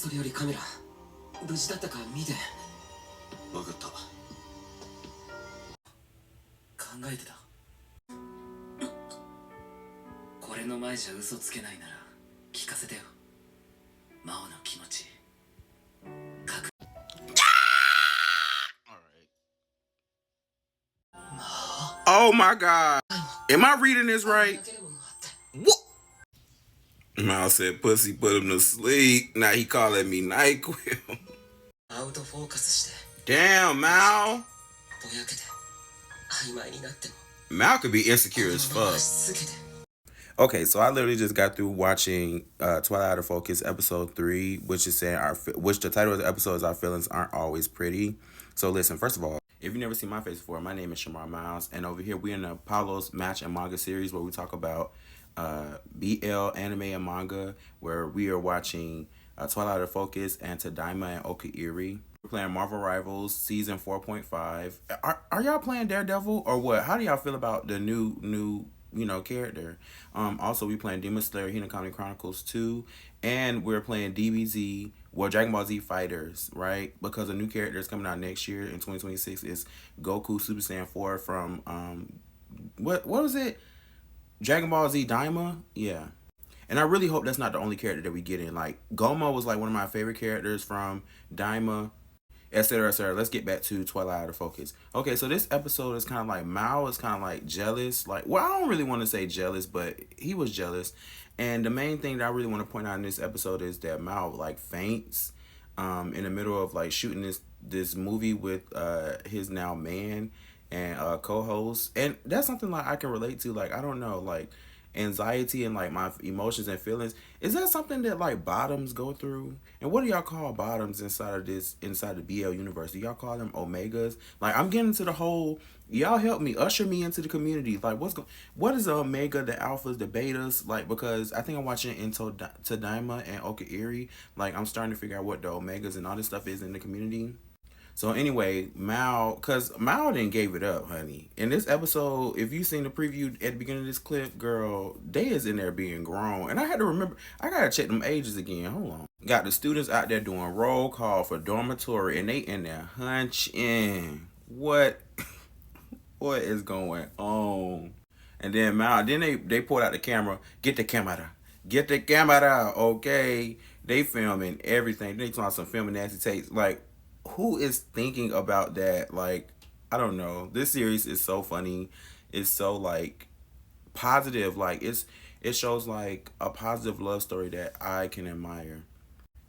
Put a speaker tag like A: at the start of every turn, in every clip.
A: それよりカメラ無事だったか見て。
B: 分かった。
A: 考えてた。これの前じゃ嘘つけないなら聞かせてよ。真央の気持ち。
C: Oh my God. Am I reading this right? What? Mao said pussy put him to sleep. Now he calling me NyQuil. Damn, Mao. Mao could be insecure as fuck. Okay, so I literally just got through watching Twilight Out of Focus episode 3, which is saying which the title of the episode is Our Feelings Aren't Always Pretty. So listen, first of all, if you've never seen my face before, my name is Shamar Miles, and over here we're in the Paulo's Match and Manga series where we talk about BL anime and manga, where we are watching Twilight Out of Focus and Tadaima and Okaeri. We're playing Marvel Rivals season 4.5. Are y'all playing Daredevil or what? How do y'all feel about the new character? Also, we playing Demon Slayer Hinokami Chronicles 2, and we're playing DBZ, Dragon Ball Z Fighters, right? Because a new character is coming out next year in 2026 is Goku Super Saiyan 4 from what was it? Dragon Ball Z Daima? Yeah. And I really hope that's not the only character that we get in. Like, Goma was like one of my favorite characters from Daima, etc., etc. Let's get back to Twilight Out of Focus. Okay, so this episode is kind of like Mao is kind of like jealous. Like, well, I don't really want to say jealous, but he was jealous. And the main thing that I really want to point out in this episode is that Mao like faints in the middle of like shooting this movie with his now man and co-host. And that's something like I can relate to. Like, I don't know, like anxiety and like my emotions and feelings, is that something that like bottoms go through? And what do y'all call bottoms inside the BL universe? Do y'all call them omegas? Like, I'm getting to the whole, y'all help me, usher me into the community. Like, what is the omega, the alphas, the betas? Like, because I think I'm watching into Tadaima and Okaeri. Like, I'm starting to figure out what the omegas and all this stuff is in the community. So anyway, because Mao didn't gave it up, honey. In this episode, if you seen the preview at the beginning of this clip, girl, they is in there being grown. And I had to remember, I gotta check them ages again. Hold on. Got the students out there doing roll call for dormitory, and they in there hunching. What is going on? And then Mao, then they pulled out the camera. Get the camera. Get the camera. Okay. They filming everything. They talking some filming nasty takes. Like, who is thinking about that? Like, I don't know. This series is so funny. It's so like positive. Like, it shows like a positive love story that I can admire.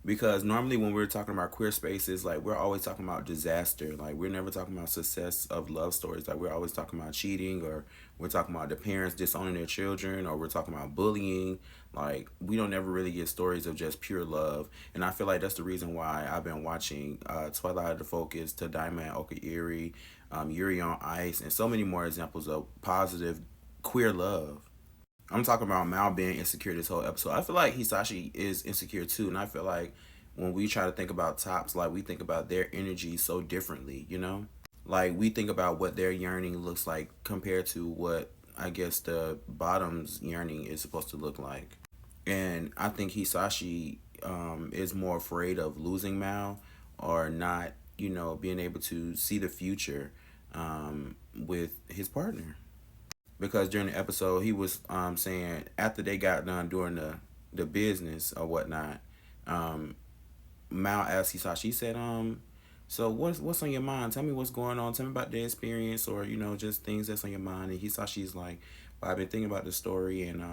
C: Because normally when we're talking about queer spaces, like, we're always talking about disaster. Like, we're never talking about success of love stories. Like, we're always talking about cheating, or we're talking about the parents disowning their children, or we're talking about bullying. Like, we don't ever really get stories of just pure love. And I feel like that's the reason why I've been watching Twilight Out of Focus, Tadaima and Okaeri, Yuri on Ice, and so many more examples of positive queer love. I'm talking about Mao being insecure this whole episode. I feel like Hisashi is insecure too, and I feel like when we try to think about tops, like, we think about their energy so differently, you know? Like, we think about what their yearning looks like compared to what I guess the bottom's yearning is supposed to look like. And I think Hisashi is more afraid of losing Mao, or not, being able to see the future with his partner. Because during the episode, he was saying, after they got done doing the business or whatnot, Mao asked Hisashi, he said, so what's on your mind? Tell me what's going on. Tell me about the experience, or, just things that's on your mind. And Hisashi's like, well, I've been thinking about the story, and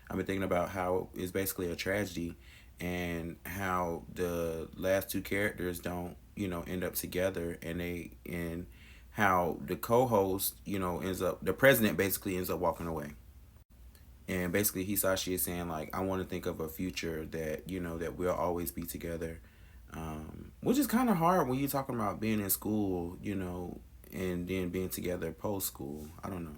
C: I've been thinking about how it's basically a tragedy, and how the last two characters don't, end up together, and how the co-host, the president basically ends up walking away. And basically Hisashi is saying, like, I want to think of a future that, that we'll always be together. Which is kind of hard when you're talking about being in school, and then being together post-school. I don't know.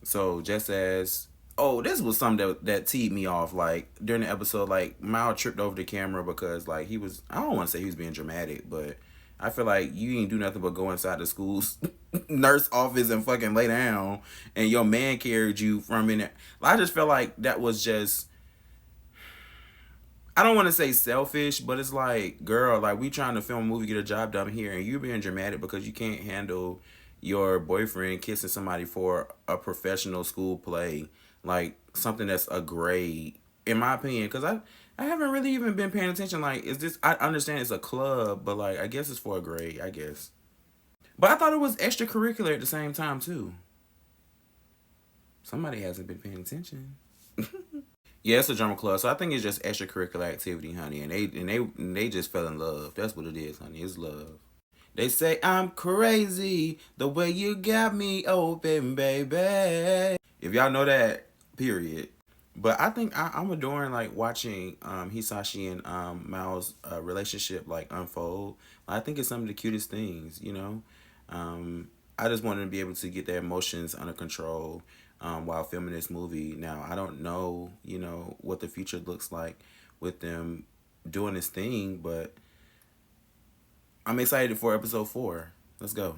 C: So just as, this was something that teed me off. Like, during the episode, like, Mao tripped over the camera because, like, I don't want to say he was being dramatic, but I feel like you ain't do nothing but go inside the school's nurse office and fucking lay down, and your man carried you from in there. I just felt like that was just, I don't want to say selfish, but it's like, girl, like we trying to film a movie, get a job done here, and you being dramatic because you can't handle your boyfriend kissing somebody for a professional school play, like something that's a grade, in my opinion. Because I haven't really even been paying attention. Like, is this? I understand it's a club, but like I guess it's for a grade. I guess, but I thought it was extracurricular at the same time too. Somebody hasn't been paying attention. Yeah, it's a drama club, so I think it's just extracurricular activity, honey, and they just fell in love. That's what it is, honey. It's love. They say I'm crazy the way you got me open, baby. If y'all know that, period. But I think I'm adoring like watching Hisashi and Mao's relationship like unfold. I think it's some of the cutest things, you know. I just wanted to be able to get their emotions under control while filming this movie. Now I don't know, you know, what the future looks like with them doing this thing, but I'm excited for episode 4. Let's go.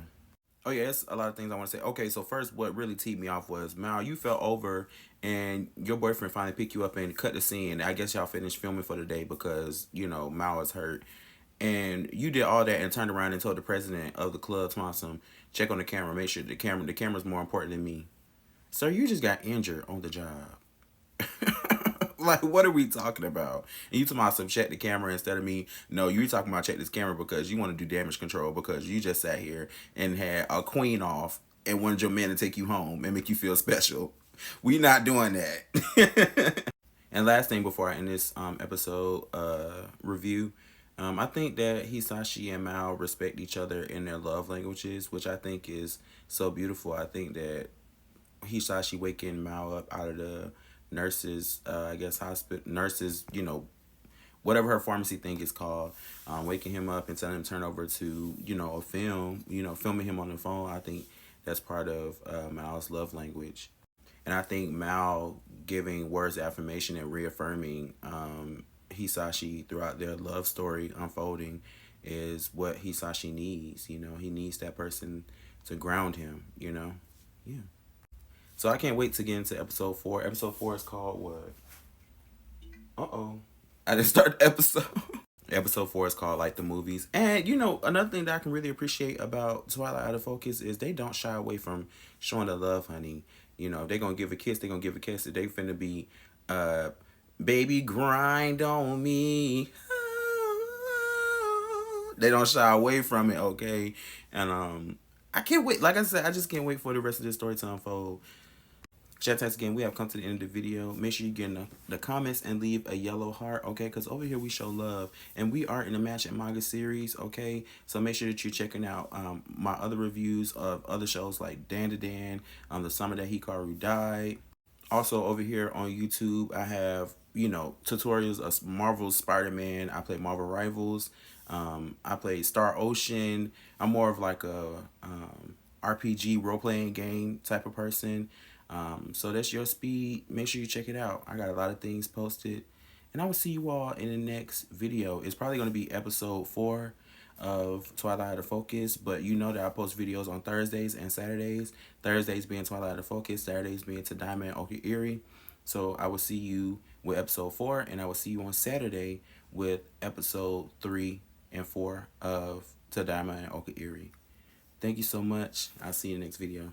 C: Oh yeah, it's a lot of things I want to say. Okay, so first, what really teed me off was Mao. You fell over, and your boyfriend finally picked you up and cut the scene. I guess y'all finished filming for the day because you know Mao is hurt, and you did all that and turned around and told the president of the club, Thompson, check on the camera, make sure the camera's more important than me. Sir, you just got injured on the job. Like, what are we talking about? And you talking about some check the camera instead of me. No, you talking about check this camera because you want to do damage control because you just sat here and had a queen off and wanted your man to take you home and make you feel special. We not doing that. And last thing before I end this episode review, I think that Hisashi and Mao respect each other in their love languages, which I think is so beautiful. I think that Hisashi waking Mao up out of the nurses, I guess hospital nurses, you know, whatever her pharmacy thing is called, waking him up and telling him to turn over to, you know, a film, you know, filming him on the phone. I think that's part of Mao's love language. And I think Mao giving words of affirmation and reaffirming Hisashi throughout their love story unfolding is what Hisashi needs. You know, he needs that person to ground him, you know? Yeah. So I can't wait to get into episode 4. Episode 4 is called what? I didn't start the episode. Episode 4 is called Like the Movies. And, you know, another thing that I can really appreciate about Twilight Out of Focus is they don't shy away from showing the love, honey. You know, if they going to give a kiss, they going to give a kiss. If they finna be, baby, grind on me. They don't shy away from it, okay? And I can't wait. Like I said, I just can't wait for the rest of this story to unfold. Chat again, we have come to the end of the video. Make sure you get in the comments and leave a yellow heart, okay? Because over here we show love. And we are in a match and manga series, okay? So make sure that you're checking out my other reviews of other shows like Dan to Dan, The Summer That Hikaru Died. Also over here on YouTube, I have, you know, tutorials of Marvel's Spider-Man. I play Marvel Rivals. I play Star Ocean. I'm more of like a RPG role-playing game type of person. So that's your speed. Make sure you check it out. I got a lot of things posted. And I will see you all in the next video. It's probably going to be episode 4 of Twilight Out of Focus. But you know that I post videos on Thursdays and Saturdays. Thursdays being Twilight Out of Focus. Saturdays being Tadaima and Okaeri. So I will see you with episode 4. And I will see you on Saturday with episode 3 and 4 of Tadaima and Okaeri. Thank you so much. I'll see you in the next video.